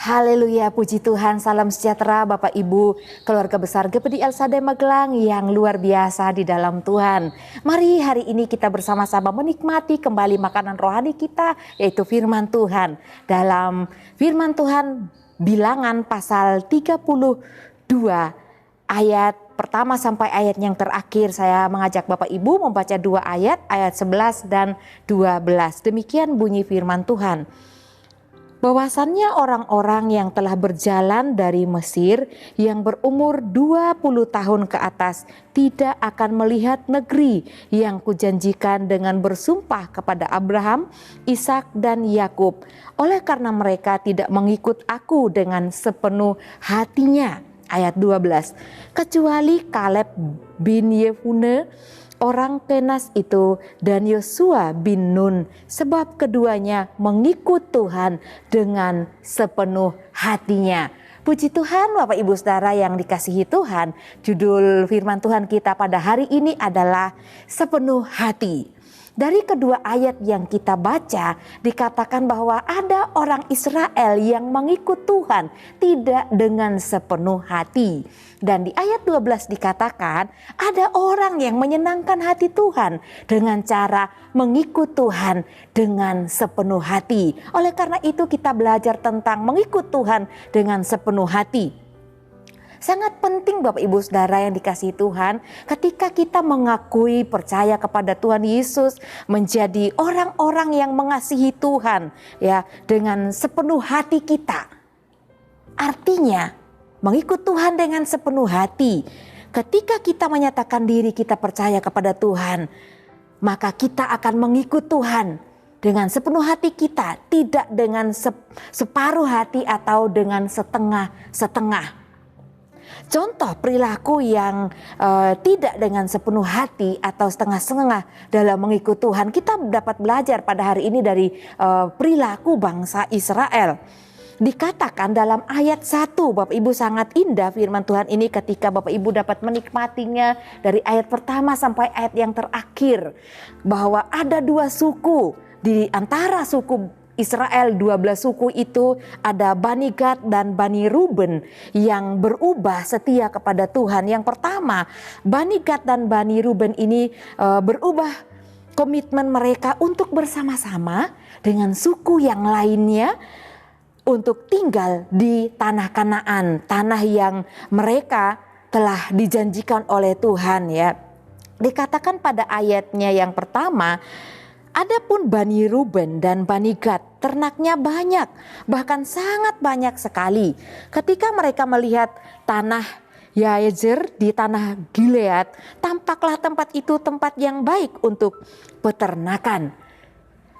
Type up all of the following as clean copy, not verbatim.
Haleluya, puji Tuhan, salam sejahtera Bapak Ibu, keluarga besar GPD El Shaddai Magelang yang luar biasa di dalam Tuhan. Mari hari ini kita bersama-sama menikmati kembali makanan rohani kita, yaitu firman Tuhan. Dalam firman Tuhan Bilangan pasal 32 ayat pertama sampai ayat yang terakhir, saya mengajak Bapak Ibu membaca dua ayat 11 dan 12. Demikian bunyi firman Tuhan. Bahwasannya orang-orang yang telah berjalan dari Mesir yang berumur 20 tahun ke atas tidak akan melihat negeri yang kujanjikan dengan bersumpah kepada Abraham, Ishak dan Yakub. Oleh karena mereka tidak mengikut aku dengan sepenuh hatinya. Ayat 12. Kecuali Kaleb bin Yefune orang Kenas itu dan Yosua bin Nun, sebab keduanya mengikut Tuhan dengan sepenuh hatinya. Puji Tuhan Bapak Ibu Saudara yang dikasihi Tuhan, judul firman Tuhan kita pada hari ini adalah sepenuh hati. Dari kedua ayat yang kita baca dikatakan bahwa ada orang Israel yang mengikut Tuhan tidak dengan sepenuh hati. Dan di ayat 12 dikatakan ada orang yang menyenangkan hati Tuhan dengan cara mengikut Tuhan dengan sepenuh hati. Oleh karena itu kita belajar tentang mengikut Tuhan dengan sepenuh hati. Sangat penting Bapak Ibu Saudara yang dikasihi Tuhan, ketika kita mengakui percaya kepada Tuhan Yesus, menjadi orang-orang yang mengasihi Tuhan ya dengan sepenuh hati kita. Artinya mengikut Tuhan dengan sepenuh hati. Ketika kita menyatakan diri kita percaya kepada Tuhan, maka kita akan mengikut Tuhan dengan sepenuh hati kita, tidak dengan separuh hati atau dengan setengah-setengah. Contoh perilaku yang tidak dengan sepenuh hati atau setengah-setengah dalam mengikut Tuhan, kita dapat belajar pada hari ini dari perilaku bangsa Israel. Dikatakan dalam ayat 1, Bapak Ibu, sangat indah firman Tuhan ini ketika Bapak Ibu dapat menikmatinya dari ayat pertama sampai ayat yang terakhir. Bahwa ada dua suku di antara suku Israel, 12 suku itu ada Bani Gad dan Bani Ruben yang berubah setia kepada Tuhan. Yang pertama, Bani Gad dan Bani Ruben ini berubah komitmen mereka untuk bersama-sama dengan suku yang lainnya untuk tinggal di tanah Kanaan, tanah yang mereka telah dijanjikan oleh Tuhan ya. Dikatakan pada ayatnya yang pertama, adapun Bani Ruben dan Bani Gad ternaknya banyak, bahkan sangat banyak sekali. Ketika mereka melihat tanah Yazer di tanah Gilead, tampaklah tempat itu tempat yang baik untuk peternakan.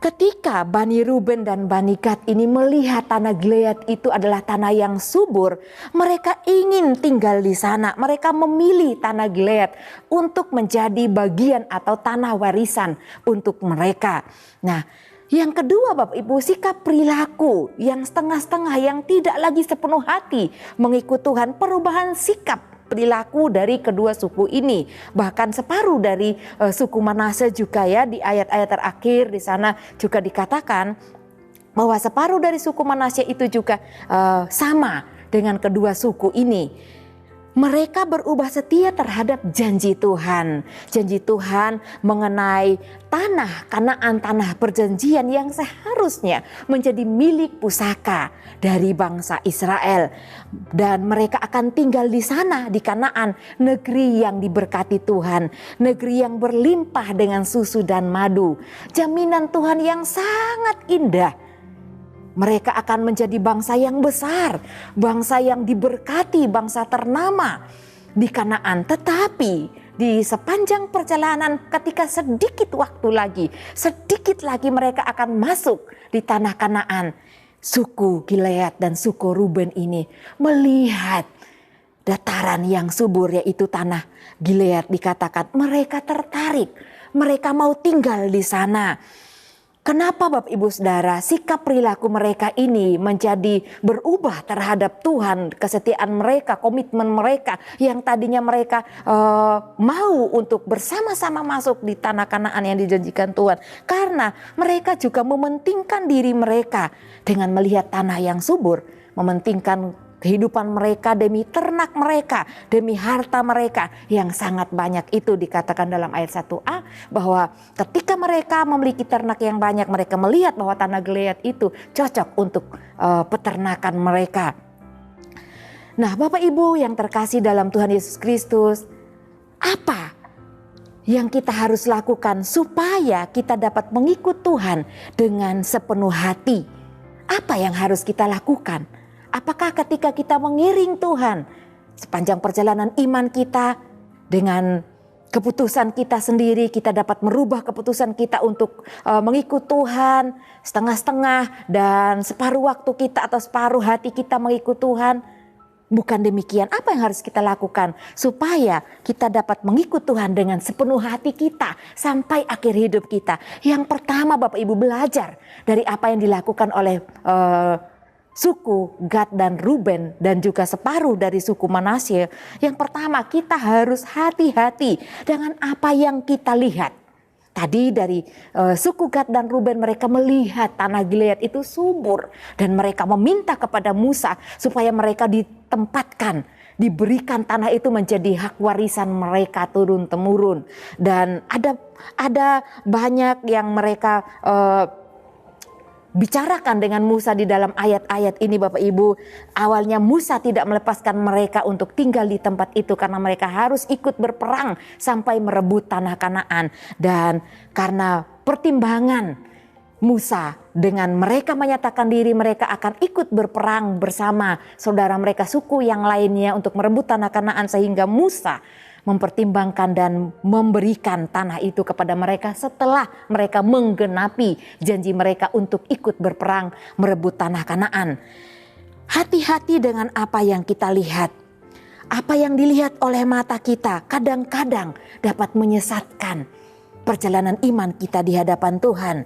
Ketika Bani Ruben dan Bani Gad ini melihat tanah Gilead itu adalah tanah yang subur, mereka ingin tinggal di sana. Mereka memilih tanah Gilead untuk menjadi bagian atau tanah warisan untuk mereka. Nah, yang kedua Bapak Ibu, sikap perilaku yang setengah-setengah, yang tidak lagi sepenuh hati mengikut Tuhan, perubahan sikap perilaku dari kedua suku ini. Bahkan separuh dari suku Manase juga ya, di ayat-ayat terakhir di sana juga dikatakan bahwa separuh dari suku Manase itu juga sama dengan kedua suku ini. Mereka berubah setia terhadap janji Tuhan. Janji Tuhan mengenai tanah Kanaan, tanah perjanjian yang seharusnya menjadi milik pusaka dari bangsa Israel. Dan mereka akan tinggal di sana, di Kanaan, negeri yang diberkati Tuhan. Negeri yang berlimpah dengan susu dan madu. Jaminan Tuhan yang sangat indah. Mereka akan menjadi bangsa yang besar, bangsa yang diberkati, bangsa ternama di Kanaan. Tetapi di sepanjang perjalanan, ketika sedikit lagi mereka akan masuk di tanah Kanaan, suku Gilead dan suku Ruben ini melihat dataran yang subur, yaitu tanah Gilead. Dikatakan mereka tertarik, mereka mau tinggal di sana. Kenapa Bapak Ibu Saudara sikap perilaku mereka ini menjadi berubah terhadap Tuhan, kesetiaan mereka, komitmen mereka yang tadinya mereka mau untuk bersama-sama masuk di tanah Kanaan yang dijanjikan Tuhan. Karena mereka juga mementingkan diri mereka dengan melihat tanah yang subur, mementingkan kehidupan mereka demi ternak mereka, demi harta mereka yang sangat banyak. Itu dikatakan dalam ayat 1a bahwa ketika mereka memiliki ternak yang banyak, mereka melihat bahwa tanah Gilead itu cocok untuk peternakan mereka. Nah, Bapak Ibu yang terkasih dalam Tuhan Yesus Kristus, apa yang kita harus lakukan supaya kita dapat mengikut Tuhan dengan sepenuh hati? Apa yang harus kita lakukan? Apakah ketika kita mengiring Tuhan sepanjang perjalanan iman kita, dengan keputusan kita sendiri, kita dapat merubah keputusan kita untuk mengikut Tuhan setengah-setengah dan separuh waktu kita atau separuh hati kita mengikut Tuhan? Bukan demikian. Apa yang harus kita lakukan supaya kita dapat mengikut Tuhan dengan sepenuh hati kita sampai akhir hidup kita? Yang pertama, Bapak Ibu, belajar dari apa yang dilakukan oleh suku Gad dan Ruben dan juga separuh dari suku Manasye. Yang pertama, kita harus hati-hati dengan apa yang kita lihat. Tadi dari suku Gad dan Ruben, mereka melihat tanah Gilead itu subur dan mereka meminta kepada Musa supaya mereka ditempatkan, diberikan tanah itu menjadi hak warisan mereka turun-temurun. Dan ada banyak yang mereka bicarakan dengan Musa di dalam ayat-ayat ini, Bapak Ibu. Awalnya Musa tidak melepaskan mereka untuk tinggal di tempat itu karena mereka harus ikut berperang sampai merebut tanah Kanaan. Dan karena pertimbangan Musa dengan mereka menyatakan diri mereka akan ikut berperang bersama saudara mereka suku yang lainnya untuk merebut tanah Kanaan, sehingga Musa mempertimbangkan dan memberikan tanah itu kepada mereka setelah mereka menggenapi janji mereka untuk ikut berperang merebut tanah Kanaan. Hati-hati dengan apa yang kita lihat. Apa yang dilihat oleh mata kita kadang-kadang dapat menyesatkan perjalanan iman kita di hadapan Tuhan.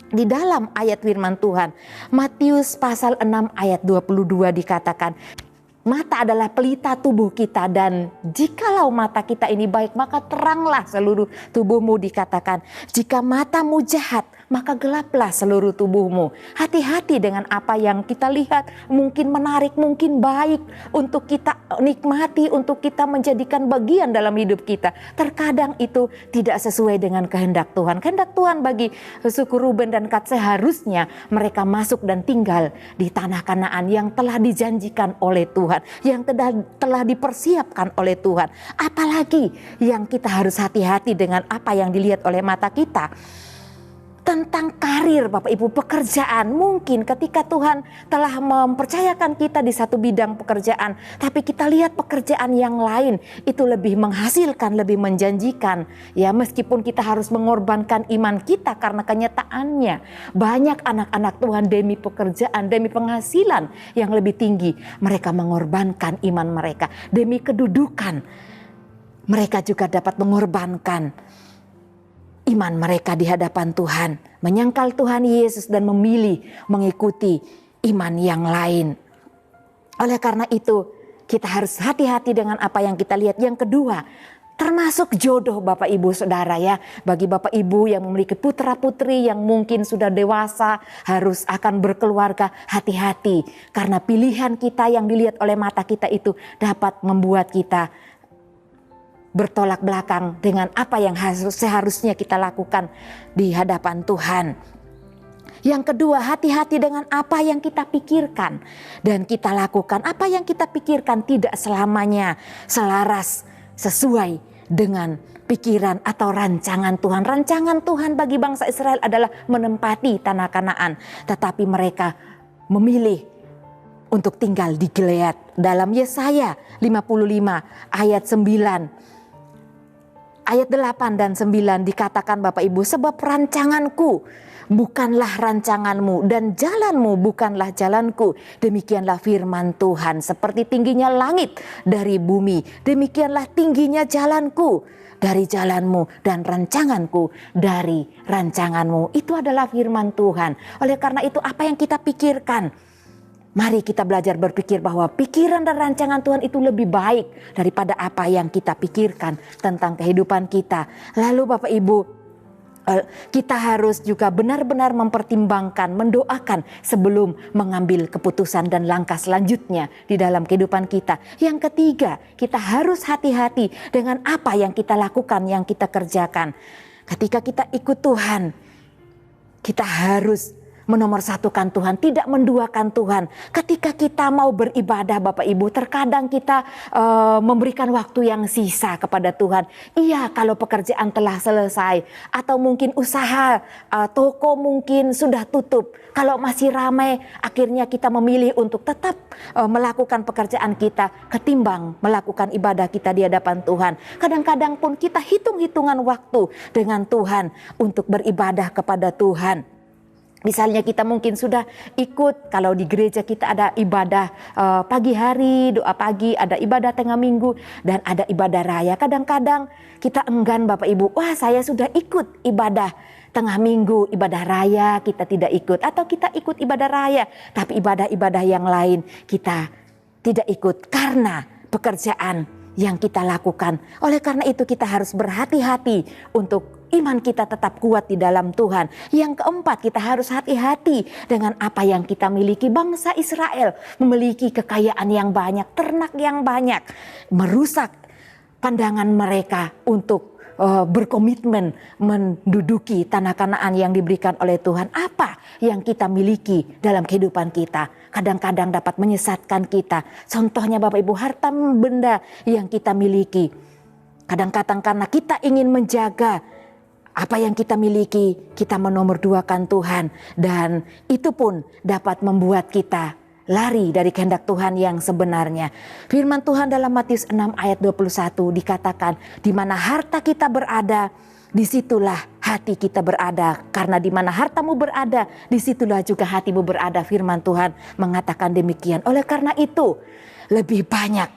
Di dalam ayat firman Tuhan, Matius pasal 6 ayat 22 dikatakan, mata adalah pelita tubuh kita, dan jikalau mata kita ini baik maka teranglah seluruh tubuhmu, dikatakan. Jika matamu jahat maka gelaplah seluruh tubuhmu. Hati-hati dengan apa yang kita lihat, mungkin menarik, mungkin baik untuk kita nikmati, untuk kita menjadikan bagian dalam hidup kita. Terkadang itu tidak sesuai dengan kehendak Tuhan. Kehendak Tuhan bagi suku Ruben dan Gad seharusnya mereka masuk dan tinggal di tanah Kanaan yang telah dijanjikan oleh Tuhan, yang telah dipersiapkan oleh Tuhan. Apalagi yang kita harus hati-hati dengan apa yang dilihat oleh mata kita. Tentang karir, Bapak Ibu, pekerjaan. Mungkin ketika Tuhan telah mempercayakan kita di satu bidang pekerjaan, tapi kita lihat pekerjaan yang lain itu lebih menghasilkan, lebih menjanjikan. Ya, meskipun kita harus mengorbankan iman kita karena kenyataannya banyak anak-anak Tuhan demi pekerjaan, demi penghasilan yang lebih tinggi, mereka mengorbankan iman mereka. Demi kedudukan, mereka juga dapat mengorbankan iman mereka di hadapan Tuhan, menyangkal Tuhan Yesus dan memilih mengikuti iman yang lain. Oleh karena itu, kita harus hati-hati dengan apa yang kita lihat. Yang kedua, termasuk jodoh, Bapak Ibu Saudara, ya. Bagi Bapak Ibu yang memiliki putra-putri yang mungkin sudah dewasa, harus akan berkeluarga, hati-hati. Karena pilihan kita yang dilihat oleh mata kita itu dapat membuat kita bertolak belakang dengan apa yang seharusnya kita lakukan di hadapan Tuhan. Yang kedua, hati-hati dengan apa yang kita pikirkan dan kita lakukan. Apa yang kita pikirkan tidak selamanya selaras, sesuai dengan pikiran atau rancangan Tuhan. Rancangan Tuhan bagi bangsa Israel adalah menempati tanah Kanaan, tetapi mereka memilih untuk tinggal di Gilead. Dalam Yesaya 55 ayat 9, ayat 8 dan 9 dikatakan, Bapak Ibu, sebab rancanganku bukanlah rancanganmu dan jalanmu bukanlah jalanku. Demikianlah firman Tuhan, seperti tingginya langit dari bumi, demikianlah tingginya jalanku dari jalanmu dan rancanganku dari rancanganmu. Itu adalah firman Tuhan. Oleh karena itu, apa yang kita pikirkan, mari kita belajar berpikir bahwa pikiran dan rancangan Tuhan itu lebih baik daripada apa yang kita pikirkan tentang kehidupan kita. Lalu Bapak Ibu, kita harus juga benar-benar mempertimbangkan, mendoakan sebelum mengambil keputusan dan langkah selanjutnya di dalam kehidupan kita. Yang ketiga, kita harus hati-hati dengan apa yang kita lakukan, yang kita kerjakan. Ketika kita ikut Tuhan, kita harus menomorsatukan Tuhan, tidak menduakan Tuhan. Ketika kita mau beribadah Bapak Ibu, terkadang kita memberikan waktu yang sisa kepada Tuhan. Iya, kalau pekerjaan telah selesai, atau mungkin usaha toko mungkin sudah tutup. Kalau masih ramai, akhirnya kita memilih untuk tetap melakukan pekerjaan kita ketimbang melakukan ibadah kita di hadapan Tuhan. Kadang-kadang pun kita hitung-hitungan waktu dengan Tuhan untuk beribadah kepada Tuhan. Misalnya kita mungkin sudah ikut, kalau di gereja kita ada ibadah pagi hari, doa pagi, ada ibadah tengah minggu, dan ada ibadah raya. Kadang-kadang kita enggan Bapak Ibu, wah saya sudah ikut ibadah tengah minggu, ibadah raya kita tidak ikut. Atau kita ikut ibadah raya, tapi ibadah-ibadah yang lain kita tidak ikut karena pekerjaan yang kita lakukan. Oleh karena itu kita harus berhati-hati untuk iman kita tetap kuat di dalam Tuhan. Yang keempat, kita harus hati-hati dengan apa yang kita miliki. Bangsa Israel memiliki kekayaan yang banyak, ternak yang banyak, merusak pandangan mereka untuk berkomitmen menduduki tanah Kanaan yang diberikan oleh Tuhan. Apa yang kita miliki dalam kehidupan kita kadang-kadang dapat menyesatkan kita. Contohnya Bapak Ibu, harta benda yang kita miliki. Kadang-kadang karena kita ingin menjaga apa yang kita miliki, kita menomorduakan Tuhan, dan itu pun dapat membuat kita lari dari kehendak Tuhan yang sebenarnya. Firman Tuhan dalam Matius 6 ayat 21 dikatakan, di mana harta kita berada, disitulah hati kita berada. Karena di mana hartamu berada, disitulah juga hatimu berada. Firman Tuhan mengatakan demikian. Oleh karena itu, lebih banyak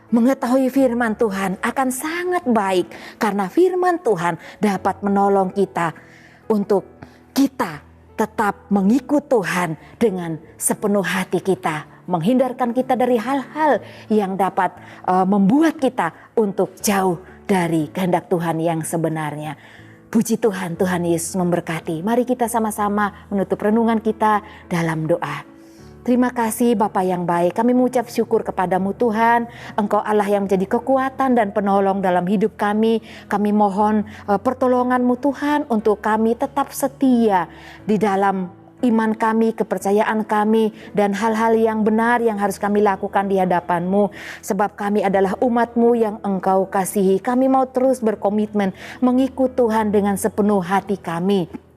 mengetahui firman Tuhan akan sangat baik, karena firman Tuhan dapat menolong kita untuk kita tetap mengikut Tuhan dengan sepenuh hati kita, menghindarkan kita dari hal-hal yang dapat membuat kita untuk jauh dari kehendak Tuhan yang sebenarnya. Puji Tuhan, Tuhan Yesus memberkati. Mari kita sama-sama menutup renungan kita dalam doa. Terima kasih Bapa yang baik, kami mengucap syukur kepadamu Tuhan. Engkau Allah yang menjadi kekuatan dan penolong dalam hidup kami. Kami mohon pertolonganmu Tuhan untuk kami tetap setia di dalam iman kami, kepercayaan kami, dan hal-hal yang benar yang harus kami lakukan di hadapan-Mu. Sebab kami adalah umat-Mu yang Engkau kasihi. Kami mau terus berkomitmen mengikut Tuhan dengan sepenuh hati kami.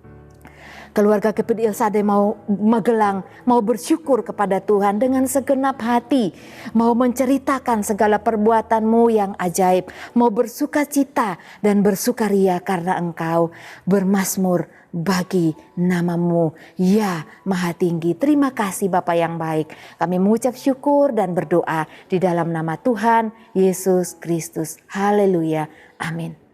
Keluarga GPD El Shaddai mau Magelang, mau bersyukur kepada Tuhan dengan segenap hati, mau menceritakan segala perbuatan-Mu yang ajaib, mau bersuka cita dan bersukaria karena Engkau bermazmur bagi nama-Mu, ya Maha Tinggi. Terima kasih Bapa yang baik. Kami mengucap syukur dan berdoa di dalam nama Tuhan Yesus Kristus. Haleluya. Amin.